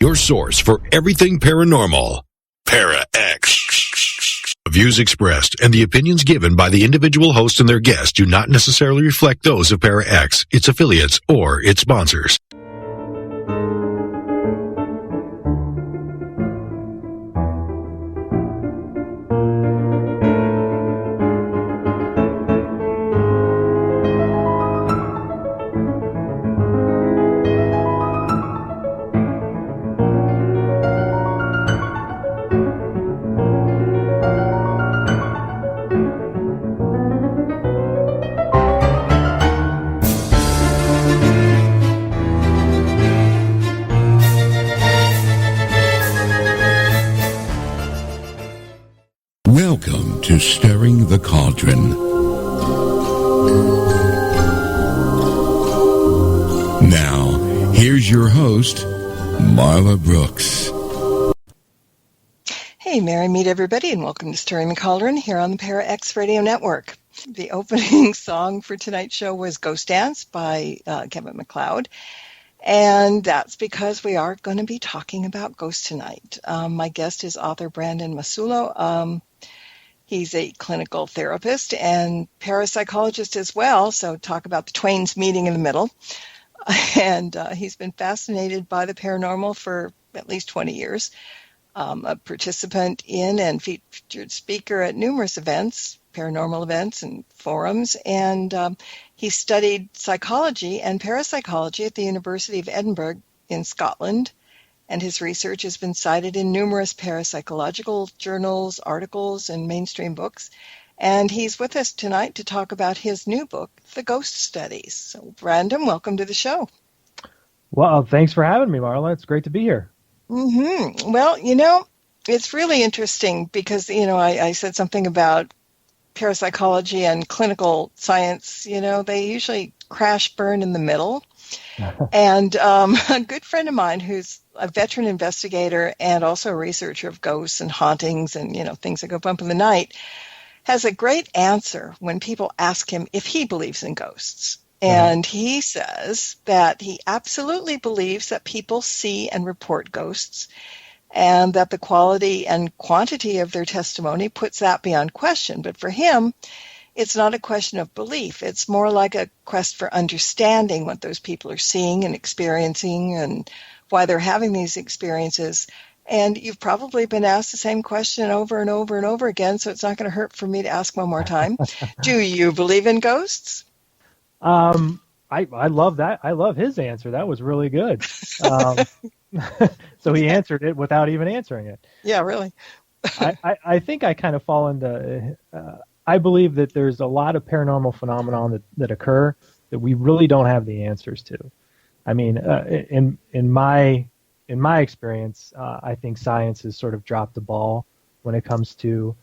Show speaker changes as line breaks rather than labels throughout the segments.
Your source for everything paranormal. Para-X. The views expressed and the opinions given by the individual host and their guests do not necessarily reflect those of Para-X, its affiliates, or its sponsors.
Welcome to Stirring the Cauldron. Now, here's your host, Marla Brooks.
Hey, Merry meet everybody, and welcome to Stirring the Cauldron here on the Para-X Radio Network. The opening song for tonight's show was Ghost Dance by Kevin MacLeod, and that's because we are going to be talking about ghosts tonight. My guest is author Brandon Massullo. He's a clinical therapist and parapsychologist as well, so talk about the twain's meeting in the middle. And he's been fascinated by the paranormal for at least 20 years, a participant in and featured speaker at numerous events, paranormal events and forums, and he studied psychology and parapsychology at the University of Edinburgh in Scotland. And his research has been cited in numerous parapsychological journals, articles, and mainstream books. And he's with us tonight to talk about his new book, The Ghost Studies. So, Brandon, welcome to the show.
Well, thanks for having me, Marla. It's great to be here.
Mm-hmm. Well, it's really interesting because, I said something about parapsychology and clinical science. They usually crash burn in the middle. And a good friend of mine who's a veteran investigator and also a researcher of ghosts and hauntings and, things that go bump in the night, has a great answer when people ask him if he believes in ghosts. And he says that he absolutely believes that people see and report ghosts and that the quality and quantity of their testimony puts that beyond question. But for him, it's not a question of belief. It's more like a quest for understanding what those people are seeing and experiencing and why they're having these experiences. And you've probably been asked the same question over and over and over again, so it's not going to hurt for me to ask one more time. Do you believe in ghosts?
I love that. I love his answer. That was really good. So he answered it without even answering it.
Yeah, really.
I think I kind of fall into... I believe that there's a lot of paranormal phenomenon that occur that we really don't have the answers to. I mean, in my experience, I think science has sort of dropped the ball when it comes to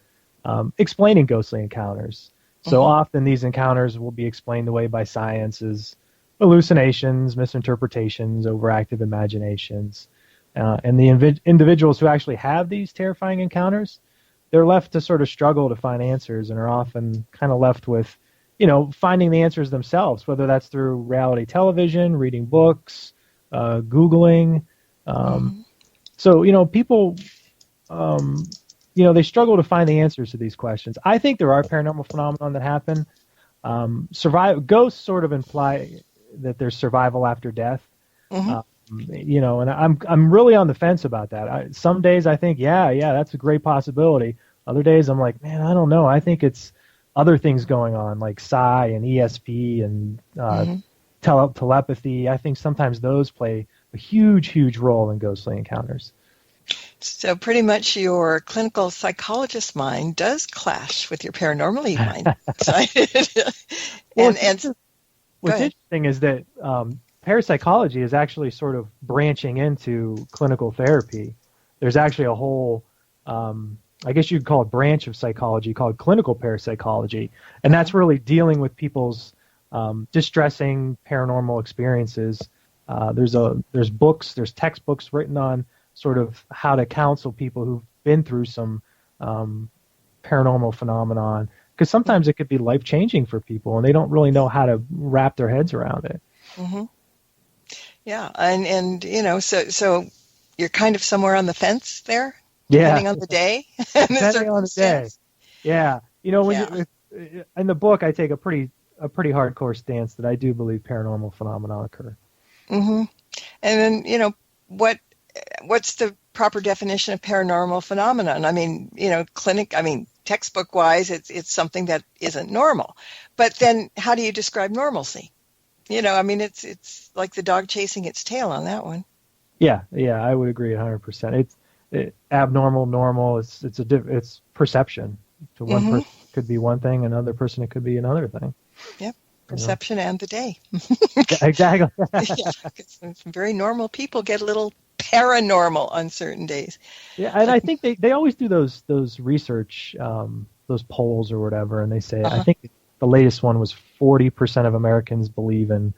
explaining ghostly encounters. So often these encounters will be explained away by science as hallucinations, misinterpretations, overactive imaginations. And the individuals who actually have these terrifying encounters, they're left to sort of struggle to find answers and are often kind of left with, finding the answers themselves, whether that's through reality television, reading books, Googling. So, people, they struggle to find the answers to these questions. I think there are paranormal phenomena that happen. Ghosts sort of imply that there's survival after death. And I'm really on the fence about that. Some days I think, yeah, that's a great possibility. Other days I'm like, man, I don't know. I think it's other things going on, like psi and ESP and telepathy. I think sometimes those play a huge role in ghostly encounters.
So pretty much your clinical psychologist mind does clash with your paranormal mind.
What's interesting is that parapsychology is actually sort of branching into clinical therapy. There's actually a whole, I guess you'd call it branch of psychology called clinical parapsychology, and that's really dealing with people's distressing paranormal experiences. There's books, there's textbooks written on sort of how to counsel people who've been through some paranormal phenomenon, because sometimes it could be life-changing for people, and they don't really know how to wrap their heads around it.
Yeah, and so you're kind of somewhere on the fence there,
Yeah,
depending on the day and the
depending on the day.
circumstance.
Yeah, when
Yeah.
in the book, I take a pretty hardcore stance that I do believe paranormal phenomena occur.
hmm And then, what's the proper definition of paranormal phenomenon? I mean, textbook wise, it's something that isn't normal. But then how do you describe normalcy? It's like the dog chasing its tail on that one.
Yeah, I would agree 100%. Abnormal, normal. It's perception. To one
hmm
person, it could be one thing, another person, it could be another thing.
Yep. Perception and the day.
Yeah, exactly.
Yeah, 'cause some very normal people get a little paranormal on certain days.
Yeah, and I think they always do those research, those polls or whatever, and they say, I
Uh-huh.
think the latest one was 40% of Americans believe in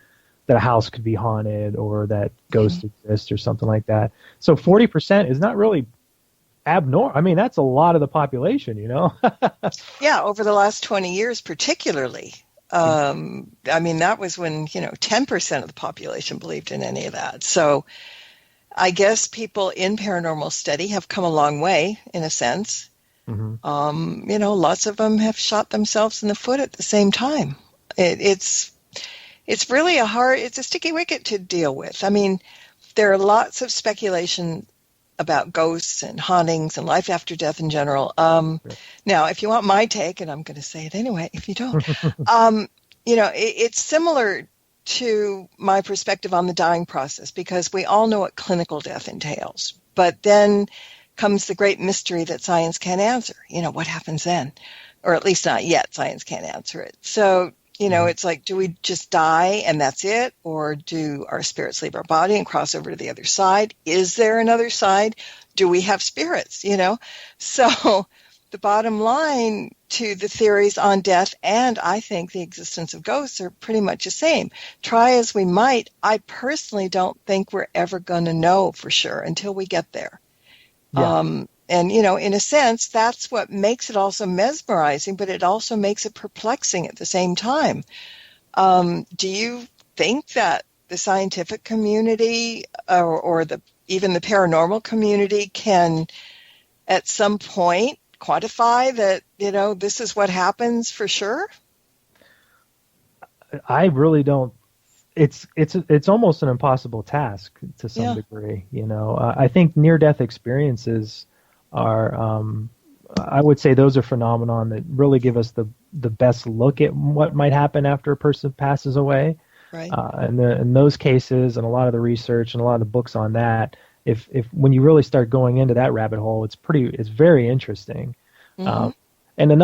that a house could be haunted or that ghosts exist or something like that. So 40% is not really abnormal. I mean, that's a lot of the population,
Yeah, over the last 20 years particularly. That was when, 10% of the population believed in any of that. So I guess people in paranormal study have come a long way, in a sense.
hmm
Lots of them have shot themselves in the foot at the same time. It's really it's a sticky wicket to deal with. I mean, there are lots of speculation about ghosts and hauntings and life after death in general. Now, if you want my take, and I'm going to say it anyway, if you don't, it's similar to my perspective on the dying process, because we all know what clinical death entails. But then comes the great mystery that science can't answer. What happens then? Or at least not yet. Science can't answer it. So, it's like, do we just die and that's it? Or do our spirits leave our body and cross over to the other side? Is there another side? Do we have spirits? So the bottom line to the theories on death and I think the existence of ghosts are pretty much the same. Try as we might, I personally don't think we're ever going to know for sure until we get there.
Yeah.
And, in a sense, that's what makes it also mesmerizing, but it also makes it perplexing at the same time. Do you think that the scientific community or even the paranormal community can at some point quantify that, this is what happens for sure?
I really don't. It's almost an impossible task to some
Yeah.
degree. I think near-death experiences are, I would say, those are phenomenon that really give us the best look at what might happen after a person passes away.
Right.
And in those cases, and a lot of the research and a lot of the books on that, if when you really start going into that rabbit hole, it's very interesting. And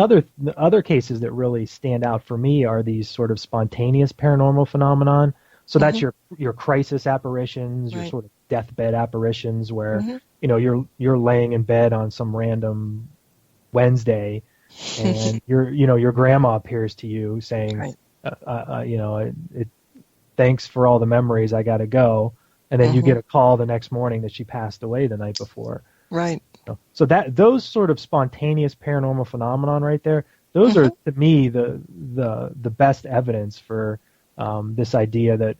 other cases that really stand out for me are these sort of spontaneous paranormal phenomenon. So that's your crisis apparitions, your
Right.
sort of deathbed apparitions, where you're laying in bed on some random Wednesday, and your grandma appears to you saying,
Right.
thanks for all the memories, I got to go, and then you get a call the next morning that she passed away the night before.
Right.
So those sort of spontaneous paranormal phenomenon right there, those are to me the best evidence for this idea that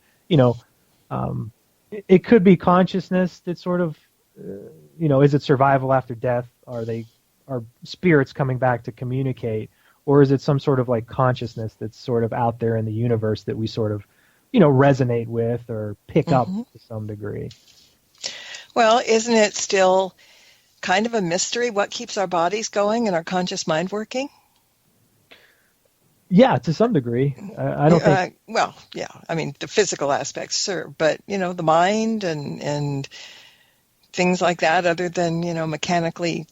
it could be consciousness that sort of is it survival after death? Are spirits coming back to communicate, or is it some sort of like consciousness that's sort of out there in the universe that we sort of resonate with or pick up to some degree?
Well, isn't it still kind of a mystery what keeps our bodies going and our conscious mind working?
Yeah, to some degree. I don't think.
Well, yeah. I mean, the physical aspects, sure, but the mind and things like that, other than mechanically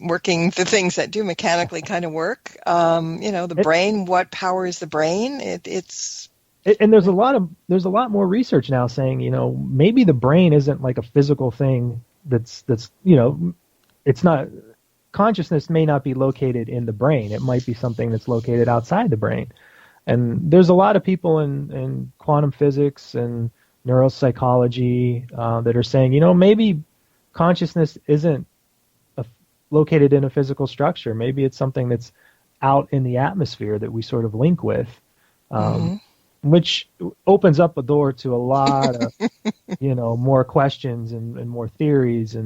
working the things that do mechanically kind of work. The brain. What powers the brain?
And there's a lot more research now saying maybe the brain isn't like a physical thing. That's it's not. Consciousness may not be located in the brain. It might be something that's located outside the brain. And there's a lot of people in quantum physics and neuropsychology that are saying, maybe consciousness isn't located in a physical structure. Maybe it's something that's out in the atmosphere that we sort of link with. which opens up a door to a lot of, more questions and more theories.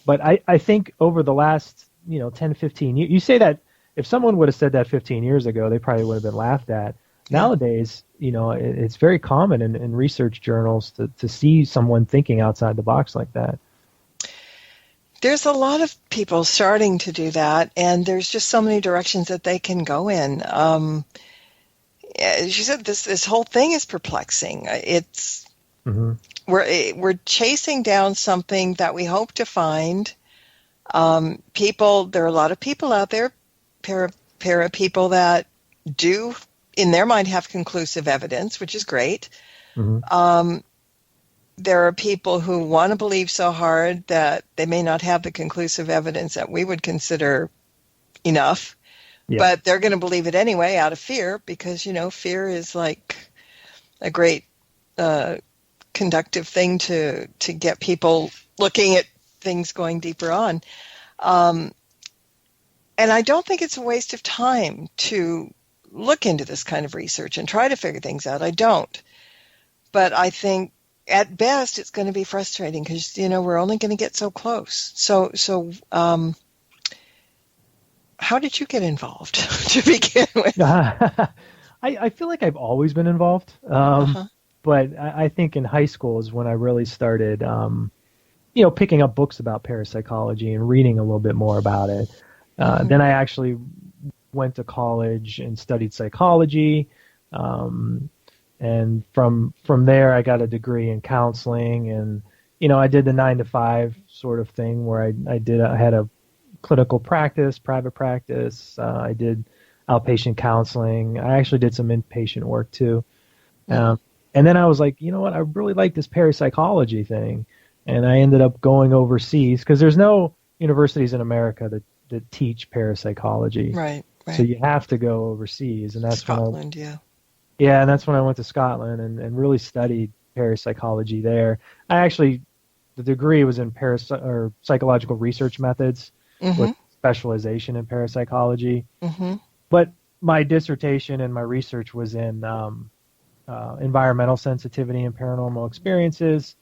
But I think over the last, 10, 15 years, you say that if someone would have said that 15 years ago, they probably would have been laughed at.
Yeah.
Nowadays, it's very common in research journals to see someone thinking outside the box like that.
There's a lot of people starting to do that, and there's just so many directions that they can go in. As you said, this whole thing is perplexing. It's we're chasing down something that we hope to find. There are a lot of people out there, para people that do, in their mind, have conclusive evidence, which is great. There are people who want to believe so hard that they may not have the conclusive evidence that we would consider enough, but they're going to believe it anyway out of fear, because, fear is like a great conductive thing to get people looking at things going deeper on. And I don't think it's a waste of time to look into this kind of research and try to figure things out. I don't. But I think at best it's going to be frustrating because, we're only going to get so close. So how did you get involved to begin with?
I feel like I've always been involved. But I think in high school is when I really started, picking up books about parapsychology and reading a little bit more about it. Then I actually went to college and studied psychology. And from there, I got a degree in counseling, and I did the 9 to 5 sort of thing where I had a clinical practice, private practice. I did outpatient counseling. I actually did some inpatient work too. And then I was like, you know what? I really like this parapsychology thing, and I ended up going overseas because there's no universities in America that teach parapsychology.
Right.
So you have to go overseas, and that's
Scotland,
Yeah, and that's when I went to Scotland and really studied parapsychology there. The degree was in psychological research methods with specialization in parapsychology. But my dissertation and my research was in environmental sensitivity and paranormal experiences,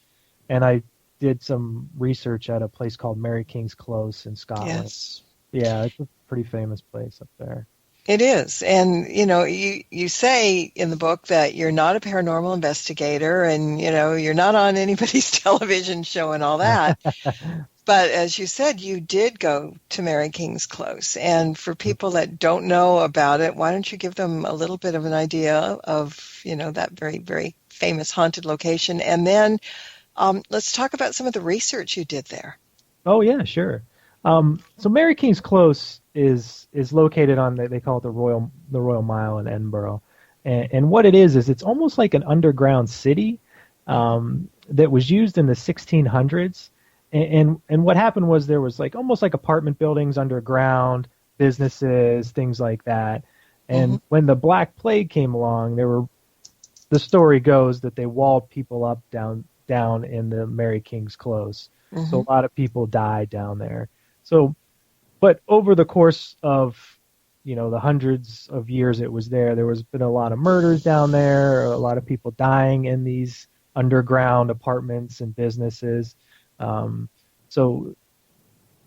and I did some research at a place called Mary King's Close in Scotland.
Yes.
Yeah, it's a pretty famous place up there.
It is. And, you say in the book that you're not a paranormal investigator and, you're not on anybody's television show and all that. But as you said, you did go to Mary King's Close. And for people that don't know about it, why don't you give them a little bit of an idea of, that very, very famous haunted location. And then let's talk about some of the research you did there.
Oh, yeah, sure. So Mary King's Close is located on they call it the Royal Mile in Edinburgh, and what it is it's almost like an underground city that was used in the 1600s, and what happened was there was almost like apartment buildings underground, businesses, things like that, and when the Black Plague came along, the story goes that they walled people up down in the Mary King's Close, so a lot of people died down there. So, but over the course of, the hundreds of years it was there was been a lot of murders down there, a lot of people dying in these underground apartments and businesses. So,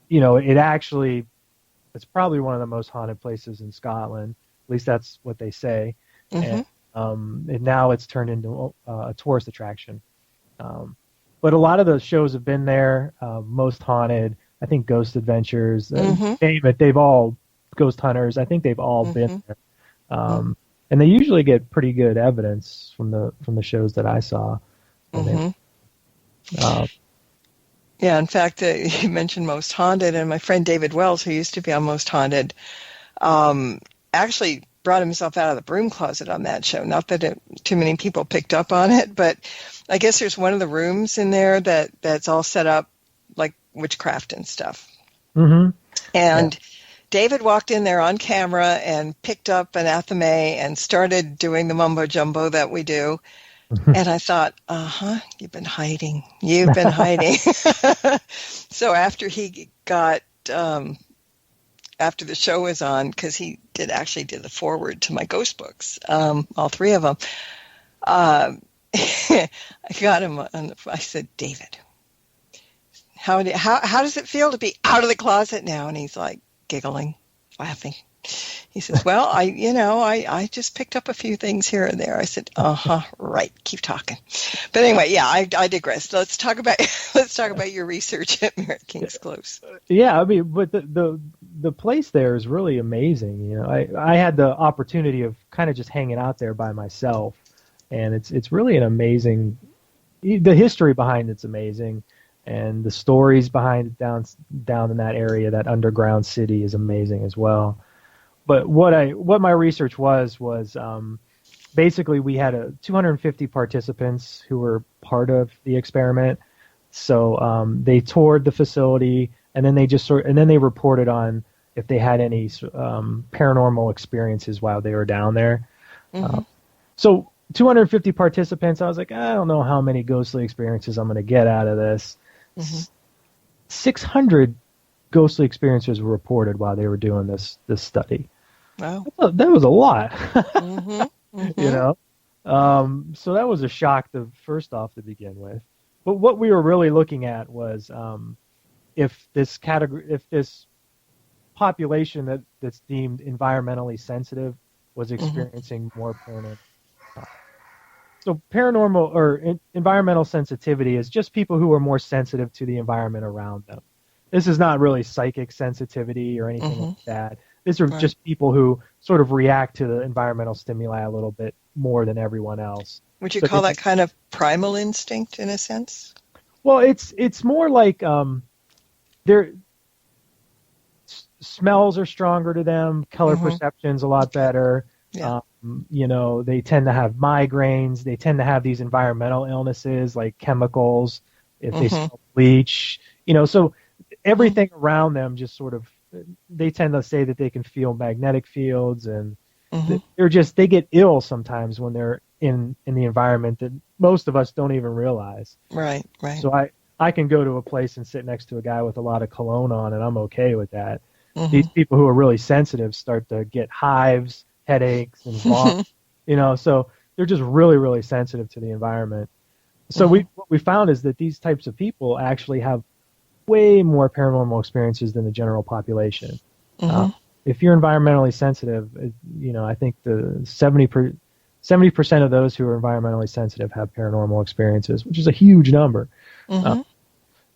it's probably one of the most haunted places in Scotland. At least that's what they say. And now it's turned into a tourist attraction. But a lot of the shows have been there, Most Haunted, I think Ghost Adventures, they've all, Ghost Hunters, I think they've all been there. And they usually get pretty good evidence from the shows that I saw.
Yeah, in fact, you mentioned Most Haunted, and my friend David Wells, who used to be on Most Haunted, actually brought himself out of the broom closet on that show. Not that too many people picked up on it, but I guess there's one of the rooms in there that's all set up like witchcraft and stuff. And David walked in there on camera and picked up an athame and started doing the mumbo jumbo that we do. And I thought, you've been hiding. So after he got, after the show was on, because he did the foreword to my ghost books, all 3 of them, I got him I said, David, how does it feel to be out of the closet now? And he's like giggling, laughing. He says, well, I just picked up a few things here and there. I said, right, keep talking. But anyway, yeah, I digress. Let's talk about your research at Mary King's Close.
Yeah, I mean, but the place there is really amazing. You know, I had the opportunity of kind of just hanging out there by myself, and it's really an amazing. The history behind it's amazing, and the stories behind it down in that area, that underground city, is amazing as well. But what my research was basically we had 250 participants who were part of the experiment. So they toured the facility, and then they reported on if they had any paranormal experiences while they were down there.
Mm-hmm.
So 250 participants, I was like, I don't know how many ghostly experiences I'm going to get out of this. Mm-hmm. 600 ghostly experiences were reported while they were doing this study.
Wow.
That was a lot.
Mm-hmm. Mm-hmm.
You know? So that was a shock first off to begin with. But what we were really looking at was if this population that's deemed environmentally sensitive was experiencing more paranormal. So paranormal or environmental sensitivity is just people who are more sensitive to the environment around them. This is not really psychic sensitivity or anything like that. These are just people who sort of react to the environmental stimuli a little bit more than everyone else.
Would you call that kind of primal instinct in a sense?
Well, it's more like their smells are stronger to them, color perception's a lot better.
Yeah.
They tend to have migraines. They tend to have these environmental illnesses like chemicals, if they smell bleach. So everything around them just sort of, they tend to say that they can feel magnetic fields, and they get ill sometimes when they're in the environment that most of us don't even realize.
Right.
So I can go to a place and sit next to a guy with a lot of cologne on, and I'm okay with that. These people who are really sensitive start to get hives, headaches, and vomit. So they're just really, really sensitive to the environment. So what we found is that these types of people actually have way more paranormal experiences than the general population. If you're environmentally sensitive, I think the 70% of those who are environmentally sensitive have paranormal experiences, which is a huge number.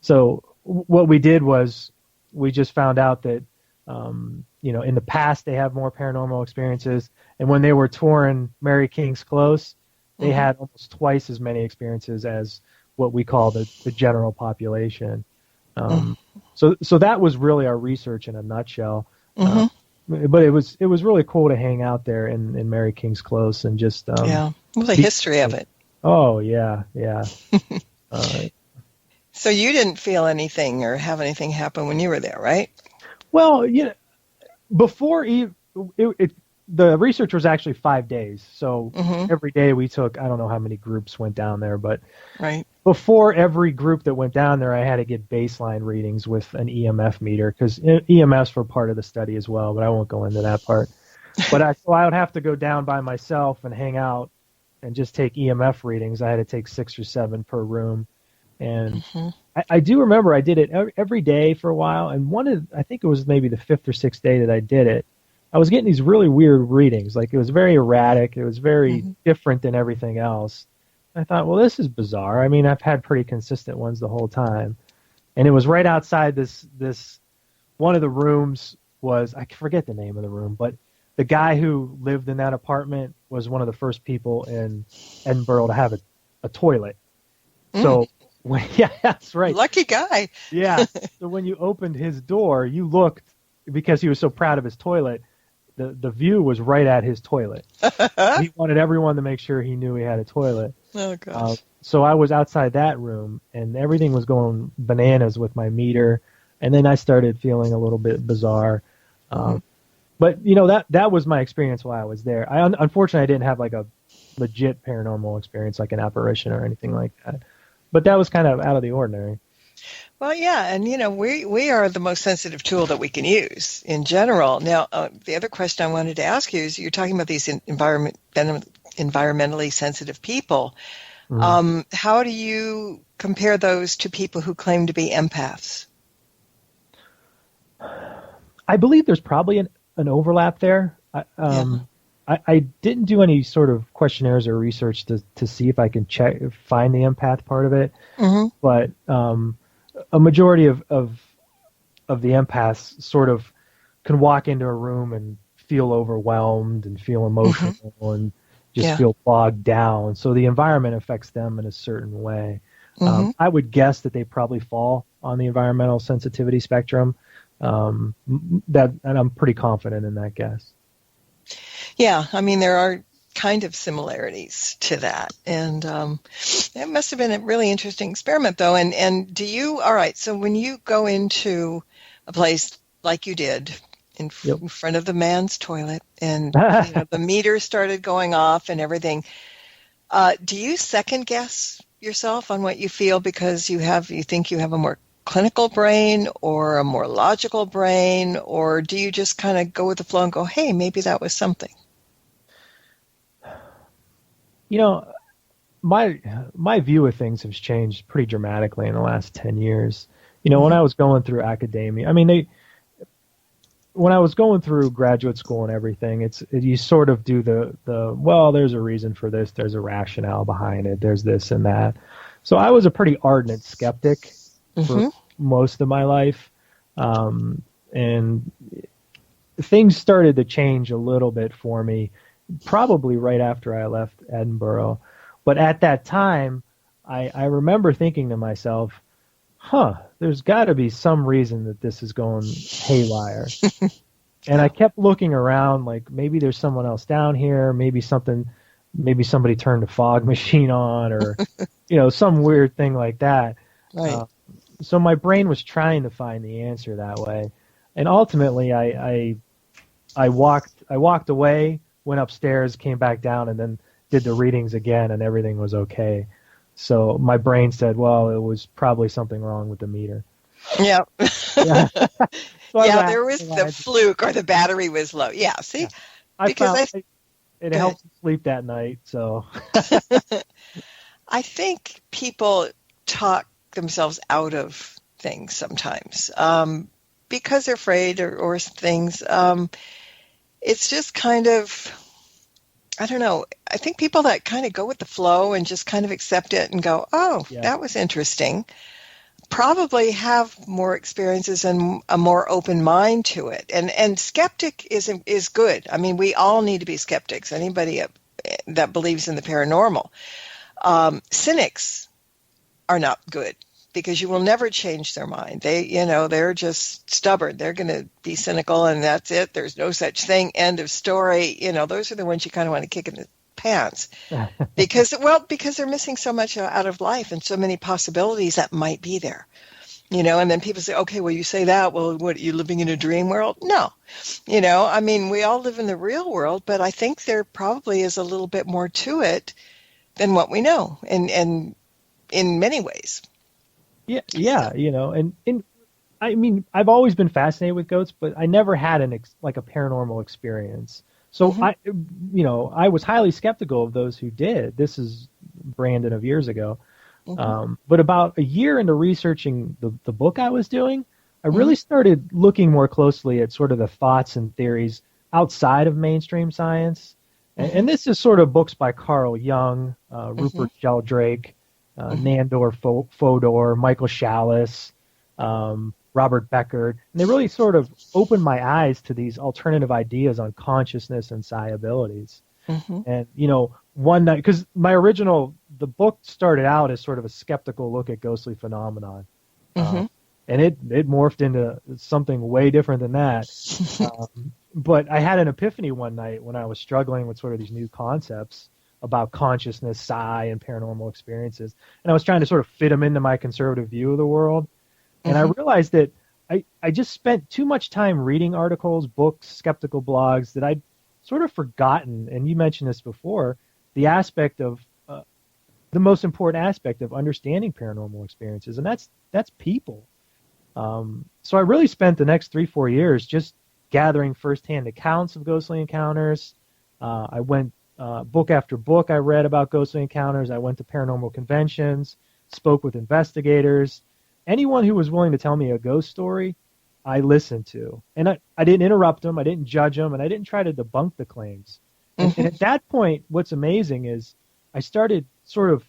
So what we did was we just found out that, in the past they have more paranormal experiences, and when they were touring Mary King's Close, they had almost twice as many experiences as what we call the general population. So that was really our research in a nutshell. But it was really cool to hang out there in Mary King's Close and just
the history of it.
Oh yeah.
So you didn't feel anything or have anything happen when you were there, right?
Well, before the research was actually 5 days. So every day we took, I don't know how many groups went down there, but before every group that went down there, I had to get baseline readings with an EMF meter, because EMFs were part of the study as well, but I won't go into that part. But I would have to go down by myself and hang out and just take EMF readings. I had to take 6 or 7 per room. And I do remember I did it every day for a while, and I think it was maybe the 5th or 6th day that I did it, I was getting these really weird readings. Like, it was very erratic. It was very different than everything else. I thought, well, this is bizarre. I mean, I've had pretty consistent ones the whole time. And it was right outside this one of the rooms was, I forget the name of the room, but the guy who lived in that apartment was one of the first people in Edinburgh to have a toilet. So, yeah, that's right.
Lucky guy.
Yeah. So when you opened his door, you looked, because he was so proud of his toilet, the view was right at his toilet. He wanted everyone to make sure he knew he had a toilet.
Oh, gosh.
So I was outside that room, and everything was going bananas with my meter, and then I started feeling a little bit bizarre. But, that was my experience while I was there. Unfortunately, I didn't have like a legit paranormal experience, like an apparition or anything like that. But that was kind of out of the ordinary.
Well, yeah, and we are the most sensitive tool that we can use in general. Now, the other question I wanted to ask you is, you're talking about these environmentally sensitive people. How do you compare those to people who claim to be empaths?
I believe there's probably an overlap there. I didn't do any sort of questionnaires or research to see if I can find the empath part of it, but a majority of the empaths sort of can walk into a room and feel overwhelmed and feel emotional and just feel bogged down. So the environment affects them in a certain way. I would guess that they probably fall on the environmental sensitivity spectrum. And I'm pretty confident in that guess.
Yeah, I mean, there are kind of similarities to that. And it must have been a really interesting experiment, though. And all right, so when you go into a place like you did in front of the man's toilet and the meter started going off and everything, do you second guess yourself on what you feel because you think you have a more clinical brain or a more logical brain, or do you just kind of go with the flow and go, hey, maybe that was something?
My view of things has changed pretty dramatically in the last 10 years. When I was going through academia, when I was going through graduate school and everything, you sort of do well, there's a reason for this, there's a rationale behind it, there's this and that. So I was a pretty ardent skeptic for most of my life. And things started to change a little bit for me, probably right after I left Edinburgh. But at that time, I remember thinking to myself, there's got to be some reason that this is going haywire. And I kept looking around, like maybe there's someone else down here, maybe somebody turned a fog machine on, or some weird thing like that.
Right.
So my brain was trying to find the answer that way, and ultimately I walked away, went upstairs, came back down, and then did the readings again, and everything was okay. So my brain said, well, it was probably something wrong with the meter.
Yeah.
Yeah. So
there was the fluke, or the battery was low. Yeah, see?
Yeah. It helped sleep that night, so.
I think people talk themselves out of things sometimes because they're afraid or things. It's just kind of, I don't know. I think people that kind of go with the flow and just kind of accept it and go, that was interesting, probably have more experiences and a more open mind to it. And skeptic is good. I mean, we all need to be skeptics. Anybody that believes in the paranormal. Cynics are not good because you will never change their mind. They're just stubborn. They're going to be cynical, and that's it. There's no such thing. End of story. Those are the ones you kind of want to kick in the pants because they're missing so much out of life and so many possibilities that might be there. And then people say, okay, well, you say that. Well, what, are you living in a dream world? No. We all live in the real world, but I think there probably is a little bit more to it than what we know, and in many ways.
Yeah, and I've always been fascinated with ghosts, but I never had a paranormal experience. So I was highly skeptical of those who did. This is Brandon of years ago. But about a year into researching the book I was doing, I really started looking more closely at sort of the thoughts and theories outside of mainstream science. And this is sort of books by Carl Jung, Rupert Sheldrake, Nandor Fodor, Michael Chalice, Robert Beckert. And they really sort of opened my eyes to these alternative ideas on consciousness and psi abilities. And, one night, because the book started out as sort of a skeptical look at ghostly phenomenon. And it morphed into something way different than that. But I had an epiphany one night when I was struggling with sort of these new concepts about consciousness, psi, and paranormal experiences. And I was trying to sort of fit them into my conservative view of the world. And I realized that I just spent too much time reading articles, books, skeptical blogs that I'd sort of forgotten, and you mentioned this before, the aspect of the most important aspect of understanding paranormal experiences, and that's people. So I really spent the next 3-4 years just gathering firsthand accounts of ghostly encounters. I went book after book I read about ghostly encounters. I went to paranormal conventions, spoke with investigators. Anyone who was willing to tell me a ghost story, I listened to. And I didn't interrupt them, I didn't judge them, and I didn't try to debunk the claims. And at that point, what's amazing is I started sort of,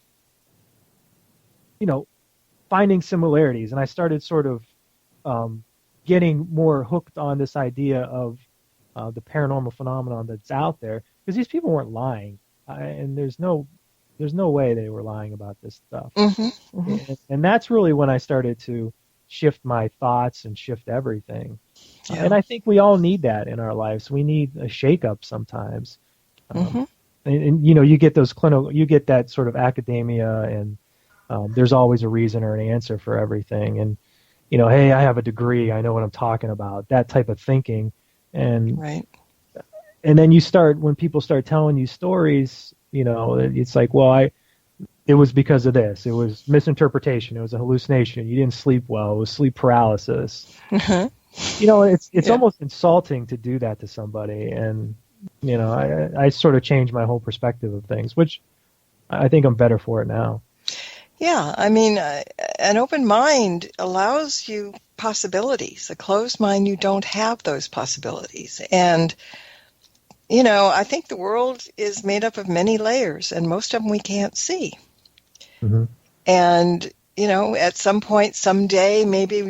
finding similarities, and I started sort of getting more hooked on this idea of the paranormal phenomenon that's out there, because these people weren't lying, and there's no way they were lying about this stuff. And that's really when I started to shift my thoughts and shift everything.
Yeah.
And I think we all need that in our lives. We need a shake-up sometimes. And you get those clinical, you get that sort of academia, and there's always a reason or an answer for everything. And hey, I have a degree, I know what I'm talking about. That type of thinking, and
Right.
And then when people start telling you stories, it's like, well, it was because of this. It was misinterpretation. It was a hallucination. You didn't sleep well. It was sleep paralysis. It's almost insulting to do that to somebody. And I sort of changed my whole perspective of things, which I think I'm better for it now.
Yeah, I mean, an open mind allows you possibilities. A closed mind, you don't have those possibilities. And, I think the world is made up of many layers, and most of them we can't see. And, at some point, someday, maybe,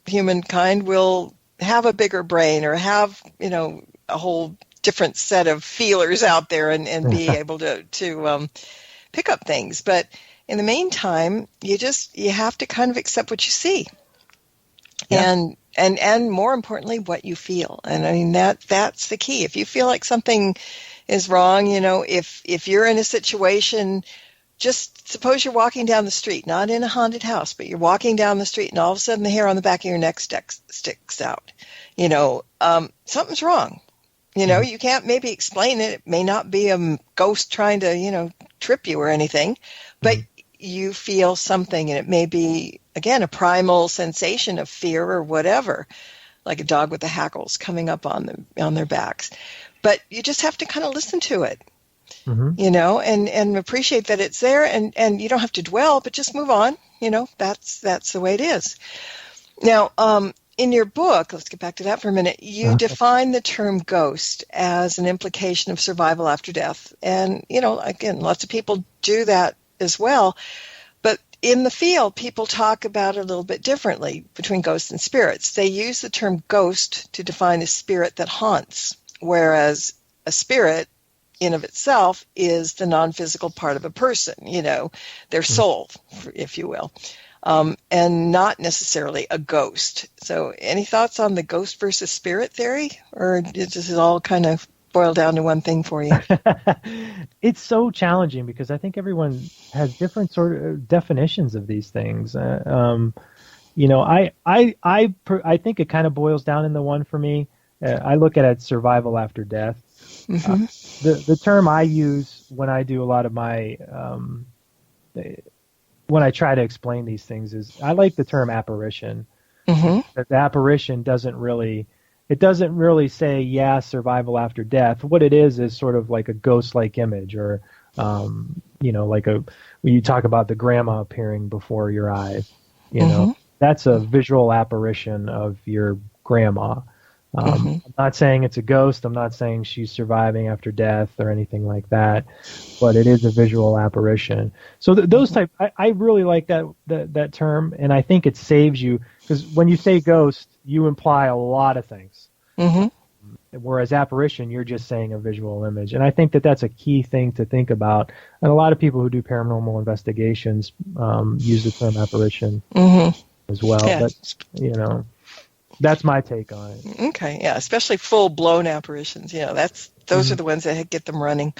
humankind will have a bigger brain, or have, a whole different set of feelers out there, and be able to pick up things. But in the meantime, you have to kind of accept what you see. Yeah. And more importantly, what you feel. And I mean, that's the key. If you feel like something is wrong, if you're in a situation, just suppose you're walking down the street, not in a haunted house, but you're walking down the street, and all of a sudden the hair on the back of your neck sticks out. Something's wrong. You can't maybe explain it. It may not be a ghost trying to, trip you or anything, but you feel something, and it may be, again, a primal sensation of fear or whatever, like a dog with the hackles coming up on their backs. But you just have to kind of listen to it, and appreciate that it's there, and you don't have to dwell, but just move on. That's the way it is. Now, in your book, let's get back to that for a minute, you define the term ghost as an implication of survival after death. And, again, lots of people do that as well. But in the field, people talk about it a little bit differently between ghosts and spirits. They use the term ghost to define a spirit that haunts, whereas a spirit in of itself is the non-physical part of a person, their soul, if you will. And not necessarily a ghost. So any thoughts on the ghost versus spirit theory? Or does it all kind of boil down to one thing for you?
It's so challenging, because I think everyone has different sort of definitions of these things. I think it kind of boils down into one for me. I look at it as survival after death. The term I use when I do a lot of my when I try to explain these things is I like the term apparition. That the apparition doesn't really say, survival after death. What it is sort of like a ghost-like image, or, like when you talk about the grandma appearing before your eyes, that's a visual apparition of your grandma. I'm not saying it's a ghost. I'm not saying she's surviving after death or anything like that, but it is a visual apparition. So those type, I really like that term, and I think it saves you, because when you say ghost, you imply a lot of things. Whereas apparition, you're just saying a visual image. And I think that's a key thing to think about. And a lot of people who do paranormal investigations use the term apparition as well.
Yeah.
But, that's my take on it.
Okay, yeah, especially full-blown apparitions. Those are the ones that get them running.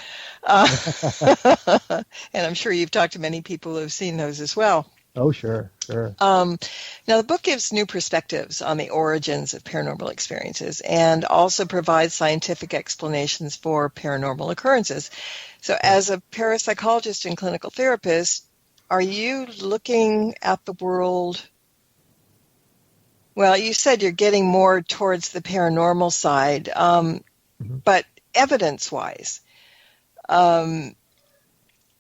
And I'm sure you've talked to many people who have seen those as well.
Oh, sure.
Now, the book gives new perspectives on the origins of paranormal experiences, and also provides scientific explanations for paranormal occurrences. So as a parapsychologist and clinical therapist, are you looking at the world... Well, you said you're getting more towards the paranormal side, but evidence-wise,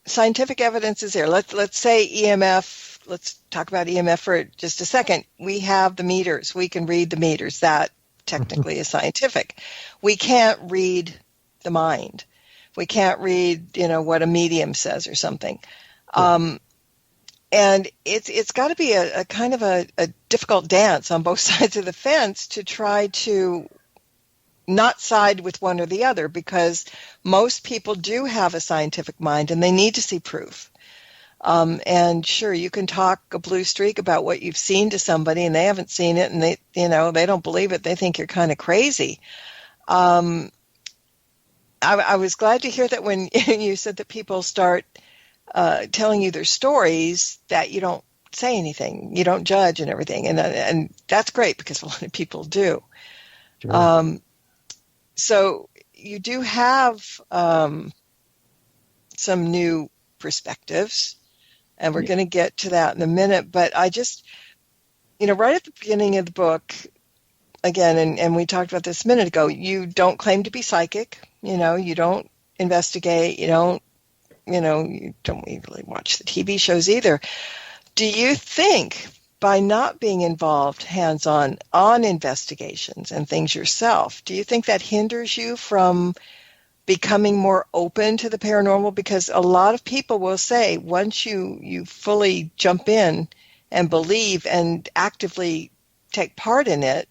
scientific evidence is there. Let's say EMF. Let's talk about EMF for just a second. We have the meters. We can read the meters. That technically is scientific. We can't read the mind. We can't read, what a medium says or something. And it's got to be a kind of a difficult dance on both sides of the fence to try to not side with one or the other, because most people do have a scientific mind and they need to see proof. And sure, you can talk a blue streak about what you've seen to somebody and they haven't seen it and they don't believe it. They think you're kind of crazy. I was glad to hear that when you said that people start telling you their stories, that you don't say anything, you don't judge and everything. And that's great, because a lot of people do. Sure. So you do have some new perspectives, and we're going to get to that in a minute. But I just, right at the beginning of the book, again, and we talked about this a minute ago, you don't claim to be psychic. You don't investigate. You don't really watch the TV shows either. Do you think by not being involved hands-on on investigations and things yourself, do you think that hinders you from becoming more open to the paranormal? Because a lot of people will say once you fully jump in and believe and actively take part in it,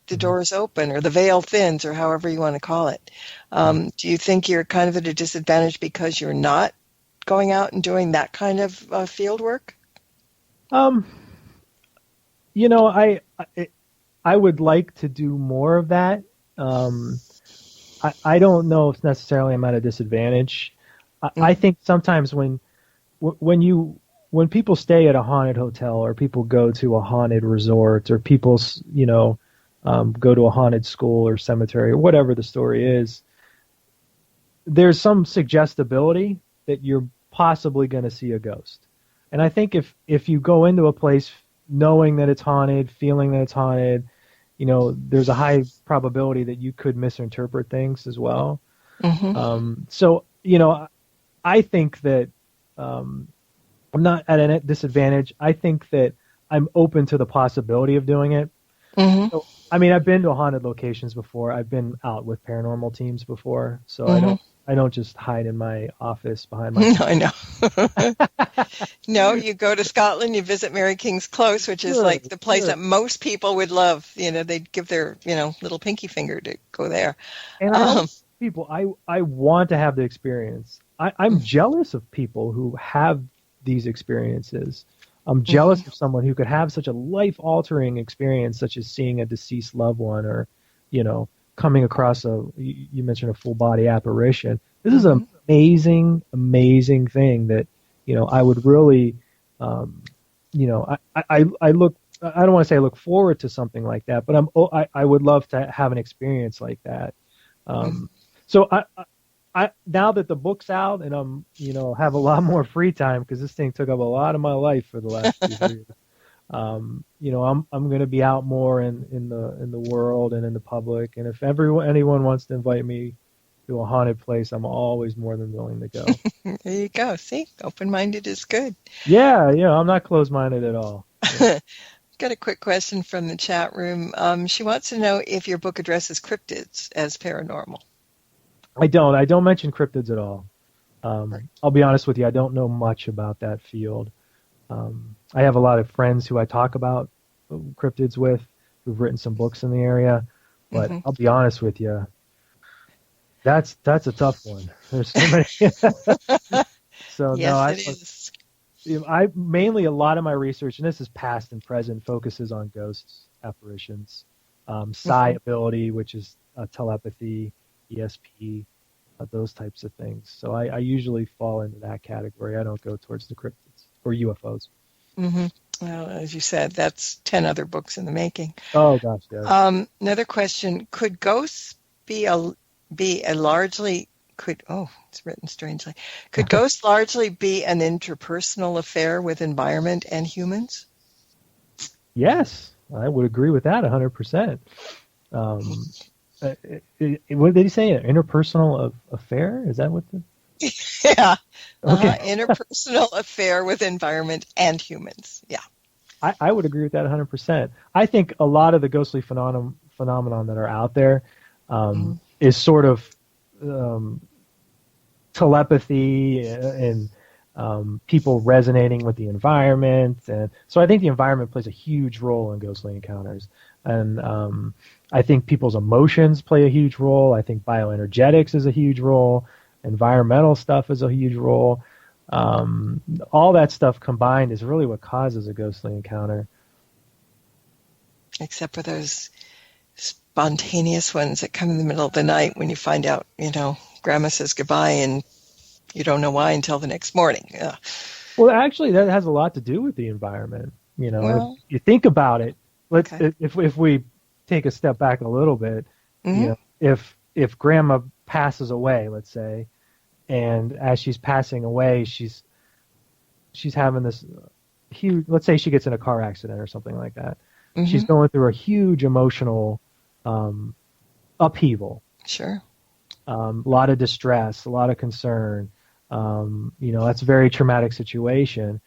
the door is open, or the veil thins, or however you want to call it. Do you think you're kind of at a disadvantage because you're not going out and doing that kind of field work?
I would like to do more of that. I don't know if necessarily I'm at a disadvantage. I think sometimes when people stay at a haunted hotel, or people go to a haunted resort, or people go to a haunted school or cemetery, or whatever the story is, there's some suggestibility that you're possibly going to see a ghost. And I think if you go into a place knowing that it's haunted, feeling that it's haunted, there's a high probability that you could misinterpret things as well. Mm-hmm. So I think that I'm not at a disadvantage. I think that I'm open to the possibility of doing it. Mm-hmm. So, I've been to haunted locations before. I've been out with paranormal teams before, so mm-hmm. I don't just hide in my office behind my...
I know. No, you go to Scotland, you visit Mary King's Close, which is like the place that most people would love. They'd give their, little pinky finger to go there.
And people, I want to have the experience. I'm jealous of people who have these experiences. I'm jealous of someone who could have such a life-altering experience, such as seeing a deceased loved one, or, coming across you mentioned a full-body apparition. This is an amazing, amazing thing that, I would really, I look, I don't want to say I look forward to something like that, but I would love to have an experience like that. So I now that the book's out and I'm, have a lot more free time, because this thing took up a lot of my life for the last few years. I'm going to be out more in the world and in the public. And if anyone wants to invite me to a haunted place, I'm always more than willing to go.
There you go. See, open-minded is good.
Yeah, I'm not closed-minded at all. Yeah.
Got a quick question from the chat room. She wants to know if your book addresses cryptids as paranormal.
I don't mention cryptids at all. I'll be honest with you, I don't know much about that field. I have a lot of friends who I talk about cryptids with, who've written some books in the area, but I'll be honest with you, that's a tough one. There's so many. So
yes, it is.
I mainly, a lot of my research, and this is past and present, focuses on ghosts, apparitions, psi ability, which is telepathy, ESP, those types of things. So I usually fall into that category. I don't go towards the cryptids or UFOs.
Mm-hmm. Well, as you said, that's 10 other books in the making.
Oh, gosh, yeah.
Another question, could ghosts be a largely... it's written strangely. Could ghosts largely be an interpersonal affair with environment and humans?
Yes, I would agree with that 100%. what did he say? An interpersonal affair? Is that what the...
Yeah.
Okay.
Interpersonal affair with environment and humans. Yeah.
I would agree with that 100%. I think a lot of the ghostly phenomenon that are out there is sort of telepathy and people resonating with the environment. And so I think the environment plays a huge role in ghostly encounters. And I think people's emotions play a huge role. I think bioenergetics is a huge role. Environmental stuff is a huge role. All that stuff combined is really what causes a ghostly encounter.
Except for those spontaneous ones that come in the middle of the night when you find out, grandma says goodbye and you don't know why until the next morning. Yeah.
Well, actually, that has a lot to do with the environment.
Well,
if you think about it,
okay.
if we take a step back a little bit, if grandma passes away, let's say, and as she's passing away, she's having this huge, let's say she gets in a car accident or something like that. She's going through a huge emotional upheaval.
Sure.
A lot of distress, a lot of concern. That's a very traumatic situation.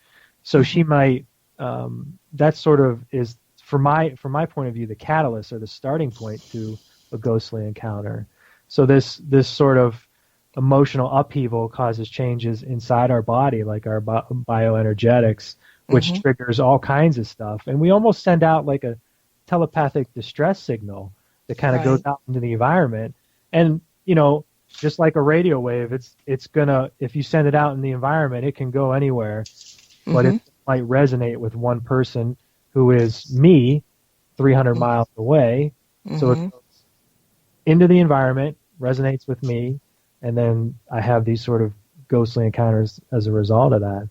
So she might, that sort of is, from my point of view, the catalyst or the starting point to a ghostly encounter. So this sort of emotional upheaval causes changes inside our body, like our bioenergetics, which triggers all kinds of stuff. And we almost send out like a telepathic distress signal that kind of goes out into the environment. And, just like a radio wave, it's gonna, if you send it out in the environment, it can go anywhere, but it might resonate with one person who is me 300 miles away. So it goes into the environment, resonates with me, and then I have these sort of ghostly encounters as a result of that.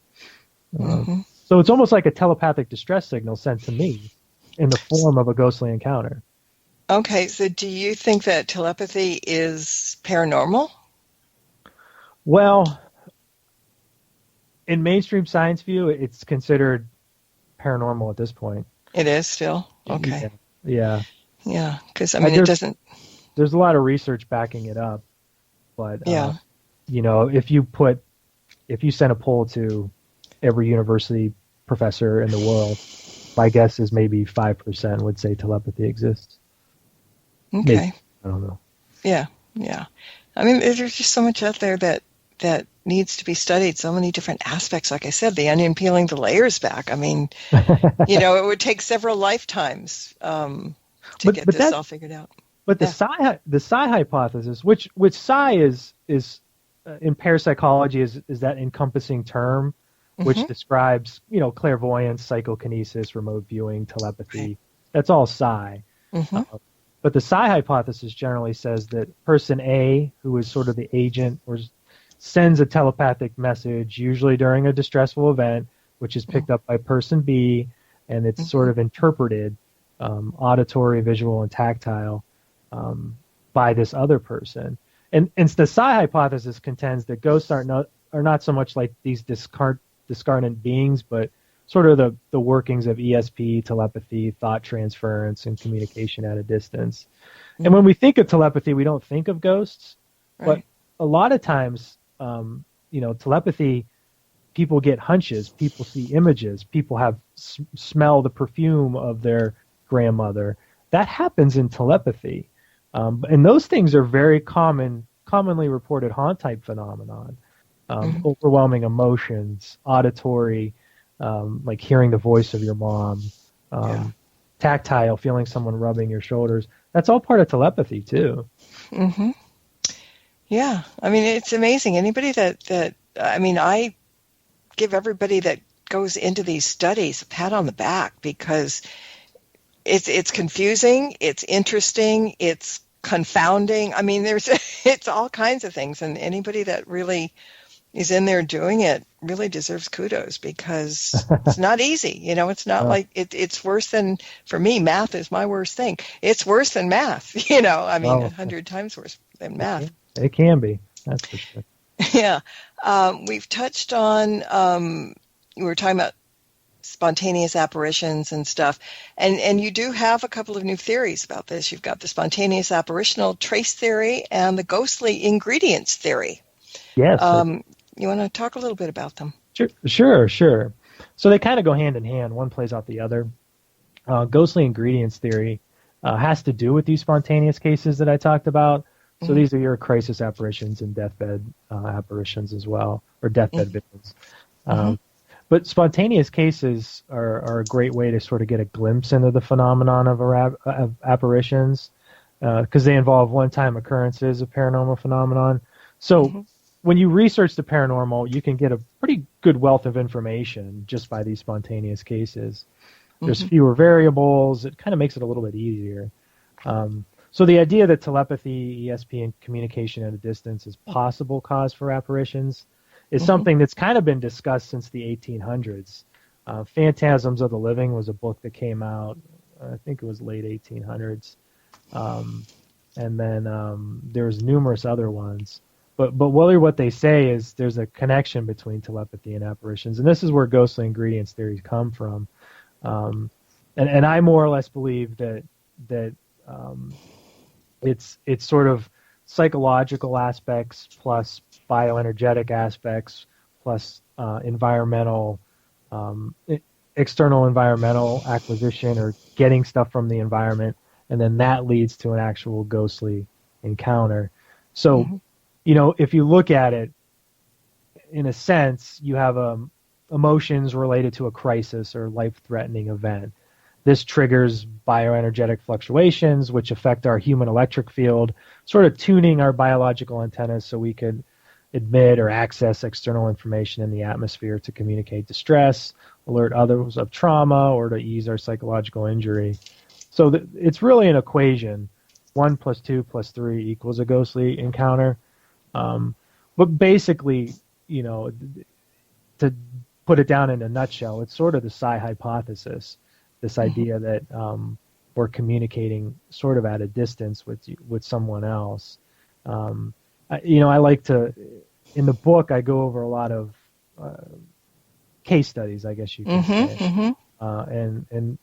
So it's almost like a telepathic distress signal sent to me in the form of a ghostly encounter.
Okay, so do you think that telepathy is paranormal?
Well, in mainstream science view, it's considered paranormal at this point.
It is still? Okay.
Yeah.
Yeah, because, it doesn't...
There's a lot of research backing it up, but, if you send a poll to every university professor in the world, my guess is maybe 5% would say telepathy exists.
Okay.
Maybe. I don't know.
Yeah. There's just so much out there that needs to be studied, so many different aspects. Like I said, the onion peeling the layers back. It would take several lifetimes to get this all figured out.
But the psi hypothesis, which psi is in parapsychology is that encompassing term, which describes, clairvoyance, psychokinesis, remote viewing, telepathy.
Right.
That's all psi. But the psi hypothesis generally says that person A, who is sort of the agent, or sends a telepathic message, usually during a distressful event, which is picked up by person B, and it's sort of interpreted, auditory, visual, and tactile, by this other person. And the psi hypothesis contends that ghosts are not so much like these discarnate beings, but sort of the workings of ESP, telepathy, thought transference, and communication at a distance. And when we think of telepathy, we don't think of ghosts, but a lot of times, telepathy, people get hunches, people see images, people have smell the perfume of their grandmother. That happens in telepathy. And those things are very commonly reported haunt type phenomenon. Overwhelming emotions, auditory, like hearing the voice of your mom, tactile, feeling someone rubbing your shoulders. That's all part of telepathy too.
Yeah, it's amazing. Anybody I give everybody that goes into these studies a pat on the back, because it's confusing, it's interesting, it's confounding. It's all kinds of things, and anybody that really is in there doing it really deserves kudos, because it's not easy. It's not like it's worse than, for me, math is my worst thing. It's worse than math, 100 times worse than math.
It can be, that's for sure.
Yeah. We've touched on, we were talking about spontaneous apparitions and stuff. And you do have a couple of new theories about this. You've got the spontaneous apparitional trace theory and the ghostly ingredients theory.
Yes.
You want to talk a little bit about them?
Sure. So they kind of go hand in hand. One plays out the other. Ghostly ingredients theory has to do with these spontaneous cases that I talked about. So these are your crisis apparitions and deathbed apparitions as well, or deathbed visions. But spontaneous cases are a great way to sort of get a glimpse into the phenomenon of apparitions because they involve one-time occurrences of paranormal phenomenon. So when you research the paranormal, you can get a pretty good wealth of information just by these spontaneous cases. There's fewer variables. It kind of makes it a little bit easier. So the idea that telepathy, ESP, and communication at a distance is possible cause for apparitions is something that's kind of been discussed since the 1800s. Phantasms of the Living was a book that came out, I think it was late 1800s. And then there's numerous other ones. But really what they say is there's a connection between telepathy and apparitions. And this is where ghostly ingredients theories come from. And I more or less believe that it's sort of psychological aspects plus bioenergetic aspects plus external environmental acquisition or getting stuff from the environment, and then that leads to an actual ghostly encounter. So, if you look at it, in a sense, you have emotions related to a crisis or life-threatening event. This triggers bioenergetic fluctuations, which affect our human electric field, sort of tuning our biological antennas so we could admit or access external information in the atmosphere to communicate distress, alert others of trauma, or to ease our psychological injury. So it's really an equation. 1 + 2 + 3 = a ghostly encounter. But basically, to put it down in a nutshell, it's sort of the psi hypothesis. This idea that we're communicating sort of at a distance with someone else. I like to, in the book, I go over a lot of case studies, I guess you could say. And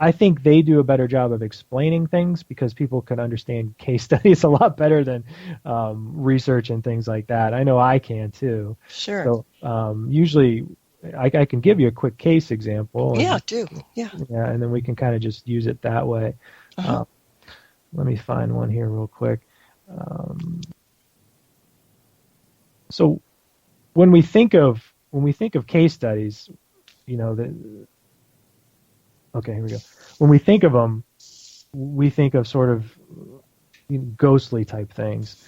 I think they do a better job of explaining things because people can understand case studies a lot better than research and things like that. I know I can too.
Sure.
So usually I can give you a quick case example.
Yeah,
and,
do. Yeah.
Yeah, and then we can kind of just use it that way. Let me find one here real quick. So when we think of case studies, okay, here we go. When we think of them, we think of sort of ghostly type things.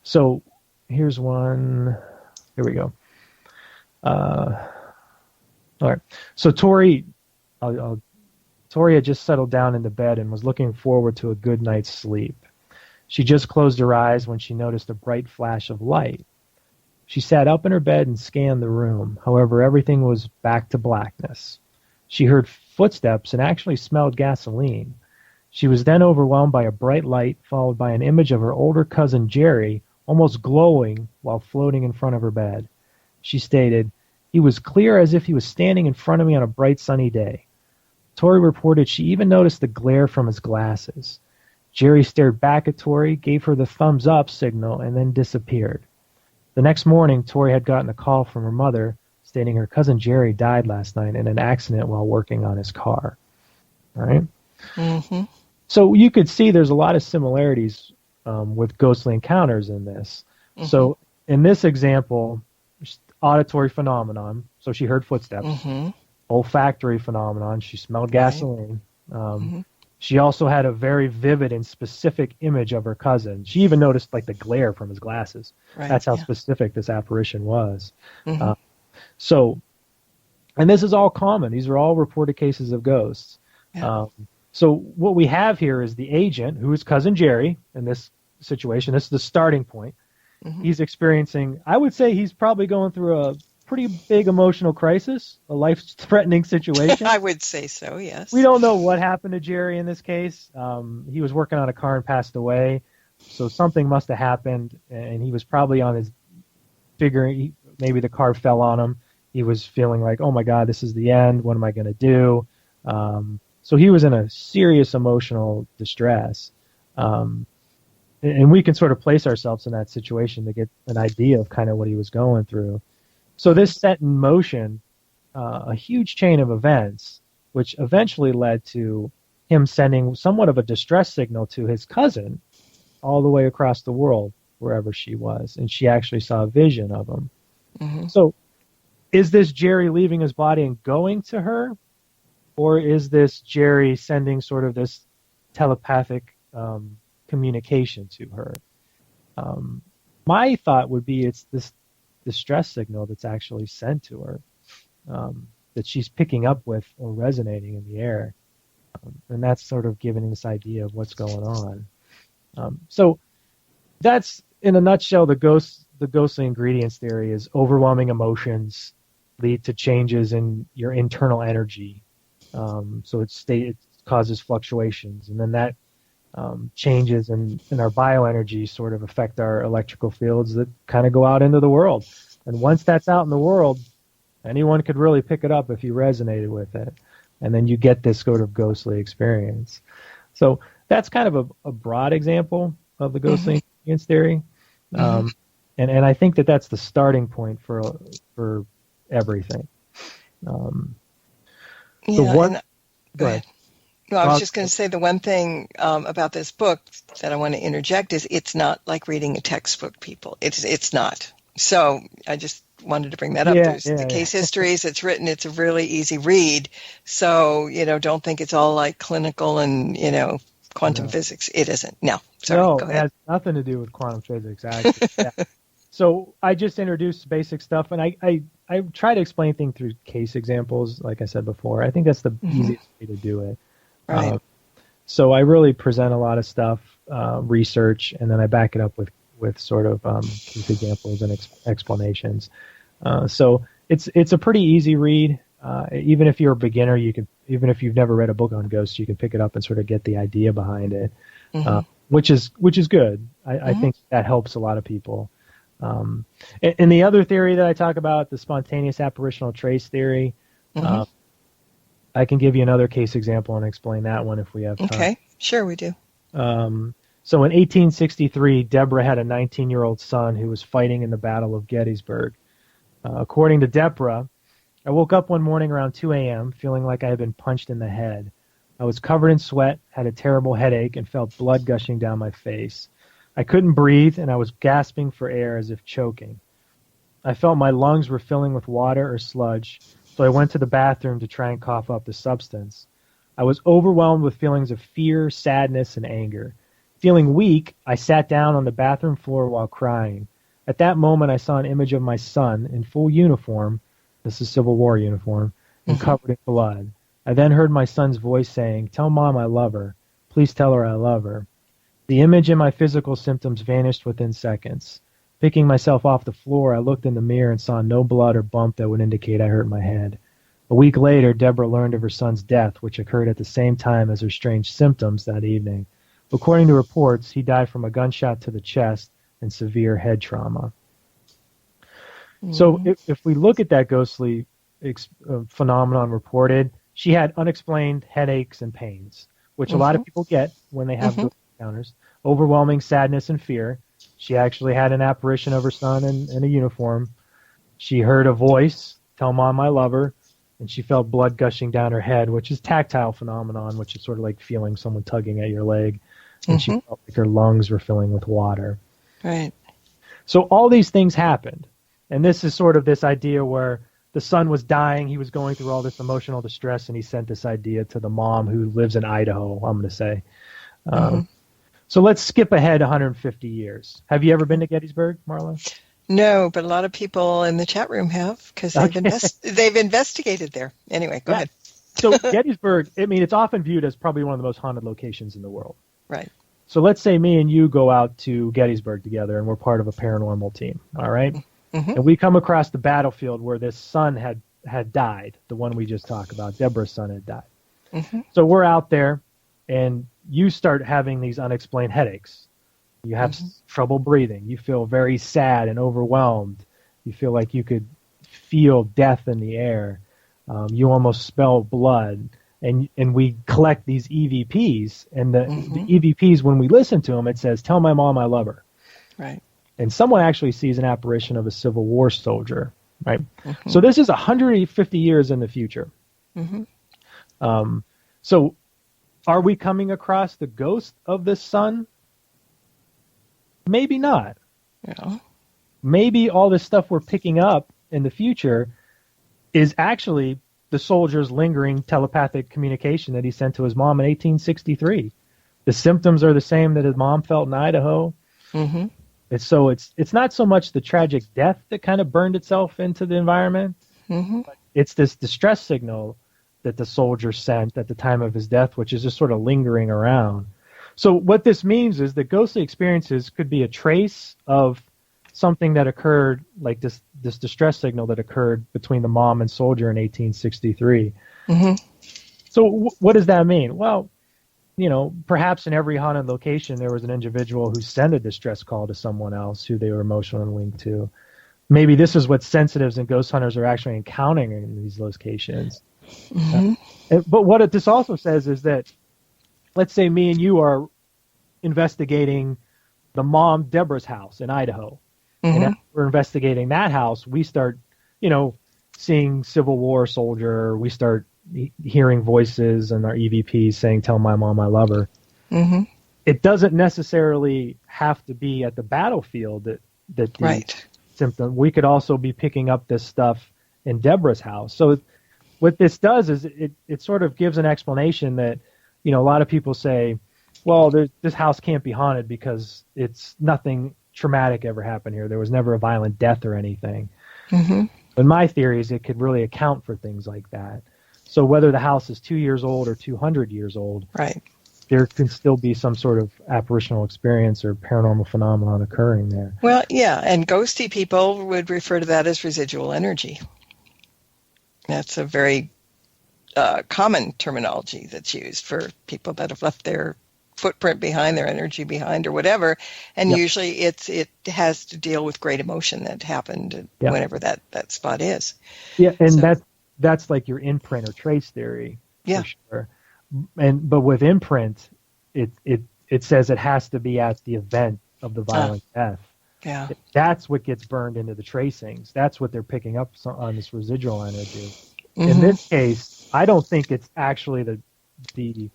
So here's one. Here we go. All right. So Tori had just settled down into bed and was looking forward to a good night's sleep. She just closed her eyes when she noticed a bright flash of light. She sat up in her bed and scanned the room. However, everything was back to blackness. She heard footsteps and actually smelled gasoline. She was then overwhelmed by a bright light, followed by an image of her older cousin Jerry, almost glowing while floating in front of her bed. She stated, "He was clear as if he was standing in front of me on a bright sunny day." Tori reported she even noticed the glare from his glasses. Jerry stared back at Tori, gave her the thumbs up signal, and then disappeared. The next morning, Tori had gotten a call from her mother stating her cousin Jerry died last night in an accident while working on his car. All right? So you could see there's a lot of similarities with ghostly encounters in this. So in this example, auditory phenomenon, so she heard footsteps. Olfactory phenomenon, she smelled gasoline. She also had a very vivid and specific image of her cousin. She even noticed like the glare from his glasses. That's how specific this apparition was. So, and this is all common. These are all reported cases of ghosts. So what we have here is the agent, who is cousin Jerry in this situation. This is the starting point. He's experiencing, I would say he's probably going through a pretty big emotional crisis, a life-threatening situation.
I would say so, yes.
We don't know what happened to Jerry in this case. He was working on a car and passed away, so something must have happened, and he was probably on his figuring maybe the car fell on him. He was feeling like, oh my God, this is the end. What am I going to do? So he was in a serious emotional distress. And we can sort of place ourselves in that situation to get an idea of kind of what he was going through. So this set in motion a huge chain of events, which eventually led to him sending somewhat of a distress signal to his cousin all the way across the world, wherever she was. And she actually saw a vision of him.
Mm-hmm.
So is this Jerry leaving his body and going to her? Or is this Jerry sending sort of this telepathic communication to her? My thought would be it's this distress signal that's actually sent to her, that she's picking up with or resonating in the air. And that's sort of giving this idea of what's going on. So that's, in a nutshell, the ghostly ingredients theory is overwhelming emotions lead to changes in your internal energy. So it causes fluctuations, and then that changes in our bioenergy sort of affect our electrical fields that kind of go out into the world. And once that's out in the world, anyone could really pick it up if you resonated with it. And then you get this sort of ghostly experience. So that's kind of a broad example of the ghostly experience theory. And I think that's the starting point for everything. Go ahead.
No, I was just going to say the one thing about this book that I want to interject is it's not like reading a textbook, people. It's not. So I just wanted to bring that up. There's the case histories. It's written. It's a really easy read. So, don't think it's all like clinical and, quantum physics. It isn't. No, sorry.
No,
go ahead.
It has nothing to do with quantum physics, actually. Yeah. So I just introduced basic stuff, and I try to explain things through case examples, like I said before. I think that's the easiest way to do it.
Right.
So I really present a lot of stuff, research, and then I back it up with sort of case examples and explanations. So it's a pretty easy read. Even if you're a beginner, even if you've never read a book on ghosts, you can pick it up and sort of get the idea behind it, which is good. I think that helps a lot of people. And the other theory that I talk about, the spontaneous apparitional trace theory, I can give you another case example and explain that one if we have time.
Okay, sure we do.
So in 1863, Deborah had a 19-year-old son who was fighting in the Battle of Gettysburg. According to Deborah, I woke up one morning around 2 a.m. feeling like I had been punched in the head. I was covered in sweat, had a terrible headache, and felt blood gushing down my face. I couldn't breathe, and I was gasping for air as if choking. I felt my lungs were filling with water or sludge, so I went to the bathroom to try and cough up the substance. I was overwhelmed with feelings of fear, sadness, and anger. Feeling weak, I sat down on the bathroom floor while crying. At that moment, I saw an image of my son in full uniform, this is Civil War uniform, and covered in blood. I then heard my son's voice saying, "Tell Mom I love her. Please tell her I love her." The image and my physical symptoms vanished within seconds. Picking myself off the floor, I looked in the mirror and saw no blood or bump that would indicate I hurt my head. A week later, Deborah learned of her son's death, which occurred at the same time as her strange symptoms that evening. According to reports, he died from a gunshot to the chest and severe head trauma. So if we look at that ghostly phenomenon reported, she had unexplained headaches and pains, which a lot of people get when they have ghost encounters, overwhelming sadness and fear. She actually had an apparition of her son in a uniform. She heard a voice, "Tell Mom I love her," and she felt blood gushing down her head, which is tactile phenomenon, which is sort of like feeling someone tugging at your leg. And she felt like her lungs were filling with water.
Right.
So all these things happened. And this is sort of this idea where the son was dying, he was going through all this emotional distress, and he sent this idea to the mom who lives in Idaho, I'm going to say. So let's skip ahead 150 years. Have you ever been to Gettysburg, Marla?
No, but a lot of people in the chat room have, because they've investigated there. Anyway, go ahead.
So Gettysburg, I mean, it's often viewed as probably one of the most haunted locations in the world.
Right.
So let's say me and you go out to Gettysburg together, and we're part of a paranormal team, all right? And we come across the battlefield where this son had died, the one we just talked about. Deborah's son had died. So we're out there, and you start having these unexplained headaches. You have trouble breathing. You feel very sad and overwhelmed. You feel like you could feel death in the air. You almost smell blood. And we collect these EVPs, and the EVPs, when we listen to them, it says, "Tell my mom I love her."
Right.
And someone actually sees an apparition of a Civil War soldier, right? So this is 150 years in the future. So are we coming across the ghost of the sun? Maybe not.
Yeah.
Maybe all this stuff we're picking up in the future is actually the soldier's lingering telepathic communication that he sent to his mom in 1863. The symptoms are the same that his mom felt in Idaho. It's not so much the tragic death that kind of burned itself into the environment. But it's this distress signal that the soldier sent at the time of his death, which is just sort of lingering around. So what this means is that ghostly experiences could be a trace of something that occurred, like this distress signal that occurred between the mom and soldier in 1863. So what does that mean? Well, perhaps in every haunted location there was an individual who sent a distress call to someone else who they were emotionally linked to. Maybe this is what sensitives and ghost hunters are actually encountering in these locations. But what this also says is that, let's say me and you are investigating the mom Deborah's house in Idaho. And as we're investigating that house, we start, seeing Civil War soldier. We start hearing voices and our EVPs saying, "Tell my mom I love her." It doesn't necessarily have to be at the battlefield that the symptom. We could also be picking up this stuff in Deborah's house. So what this does is it sort of gives an explanation that, a lot of people say, well, this house can't be haunted because it's nothing traumatic ever happened here. There was never a violent death or anything. But my theory is it could really account for things like that. So whether the house is 2 years old or 200 years old, there can still be some sort of apparitional experience or paranormal phenomenon occurring there.
Well, yeah, and ghosty people would refer to that as residual energy. That's a very common terminology that's used for people that have left their footprint behind, their energy behind, or whatever. And usually it has to deal with great emotion that happened whenever that spot is.
Yeah, and that's like your imprint or trace theory. For sure. But with imprint, it says it has to be at the event of the violent death.
Yeah.
That's what gets burned into the tracings. That's what they're picking up on, this residual energy. In this case, I don't think it's actually the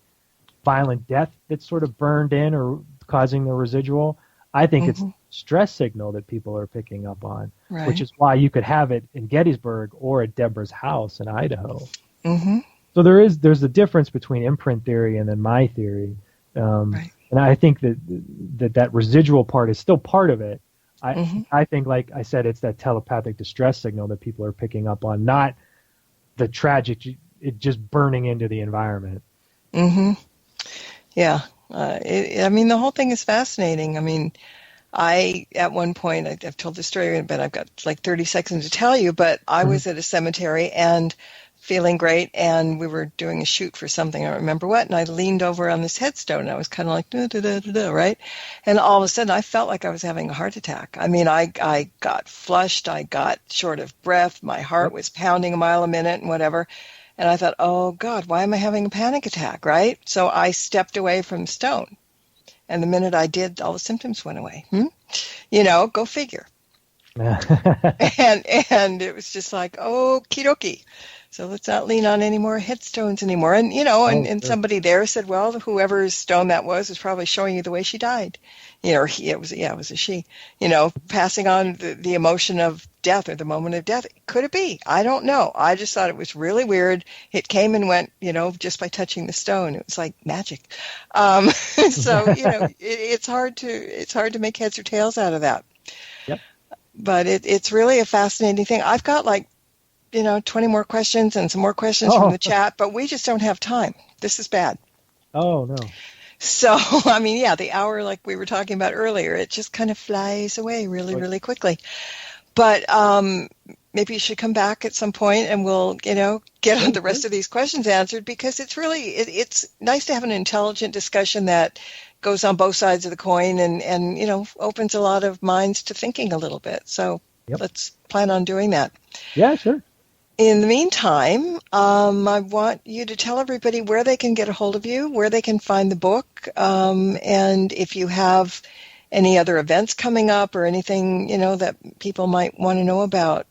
violent death that's sort of burned in or causing the residual. I think it's stress signal that people are picking up on, which is why you could have it in Gettysburg or at Deborah's house in Idaho. So there's a difference between imprint theory and then my theory. And I think that residual part is still part of it. I think, like I said, it's that telepathic distress signal that people are picking up on, not the tragic, it just burning into the environment.
Yeah. The whole thing is fascinating. I mean, at one point, I've told this story, but I've got like 30 seconds to tell you, but I was at a cemetery and feeling great, and we were doing a shoot for something, I don't remember what, and I leaned over on this headstone, and I was kind of like, da, da, da, da, da, right? And all of a sudden, I felt like I was having a heart attack. I mean, I got flushed, I got short of breath, my heart was pounding a mile a minute and whatever, and I thought, oh, God, why am I having a panic attack, right? So I stepped away from the stone, and the minute I did, all the symptoms went away. Go figure. and it was just like, okie dokie. So let's not lean on any more headstones anymore. And, and somebody there said, well, whoever's stone that was probably showing you the way she died. It was a she, passing on the emotion of death or the moment of death. Could it be? I don't know. I just thought it was really weird. It came and went, just by touching the stone. It was like magic. So, it's hard to make heads or tails out of that.
Yep.
But it's really a fascinating thing. I've got 20 more questions and some more questions from the chat, but we just don't have time. This is bad.
Oh, no.
So, the hour, like we were talking about earlier, it just kind of flies away really, really quickly. But maybe you should come back at some point and we'll, get on the rest of these questions answered, because it's really, it's nice to have an intelligent discussion that goes on both sides of the coin and opens a lot of minds to thinking a little bit. So
Yep.
Let's plan on doing that.
Yeah, sure.
In the meantime, I want you to tell everybody where they can get a hold of you, where they can find the book, and if you have any other events coming up or anything, that people might want to know about.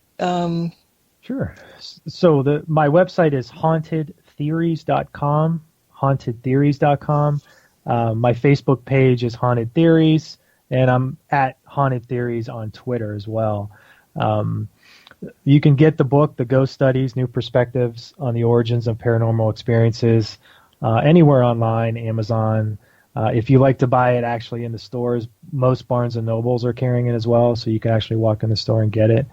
Sure. So my website is hauntedtheories.com, hauntedtheories.com. My Facebook page is Haunted Theories, and I'm at Haunted Theories on Twitter as well. You can get the book, The Ghost Studies, New Perspectives on the Origins of Paranormal Experiences, anywhere online, Amazon. If you like to buy it actually in the stores, most Barnes & Nobles are carrying it as well, so you can actually walk in the store and get it.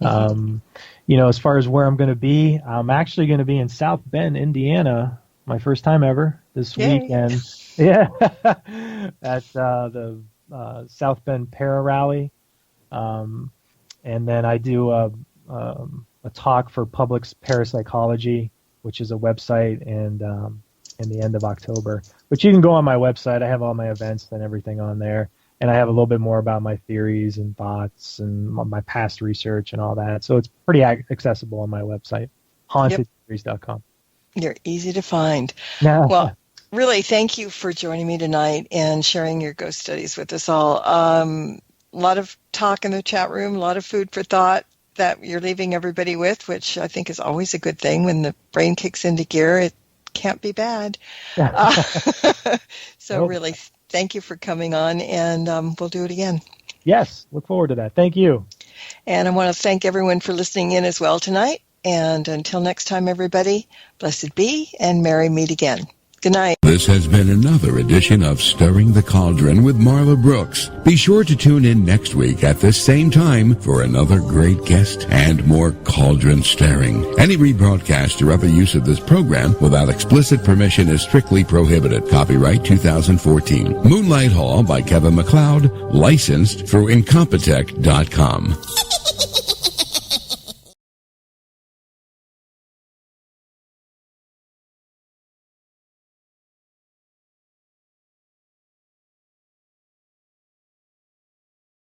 As far as where I'm going to be, I'm actually going to be in South Bend, Indiana, my first time ever this weekend. Yeah, at the South Bend Para Rally. And then I do a talk for Public's Parapsychology, which is a website, and in the end of October. But you can go on my website. I have all my events and everything on there. And I have a little bit more about my theories and thoughts and my past research and all that. So it's pretty accessible on my website, hauntedtheories.com.
You're easy to find.
Yeah.
Well, really, thank you for joining me tonight and sharing your ghost studies with us all. A lot of talk in the chat room, a lot of food for thought that you're leaving everybody with, which I think is always a good thing. When the brain kicks into gear, it can't be bad. So really, thank you for coming on, and we'll do it again.
Yes, look forward to that. Thank you.
And I want to thank everyone for listening in as well tonight. And until next time, everybody, blessed be, and merry meet again. Good night.
This has been another edition of Stirring the Cauldron with Marla Brooks. Be sure to tune in next week at this same time for another great guest and more cauldron stirring. Any rebroadcast or other use of this program without explicit permission is strictly prohibited. Copyright 2014. Moonlight Hall by Kevin MacLeod, licensed through Incompetech.com.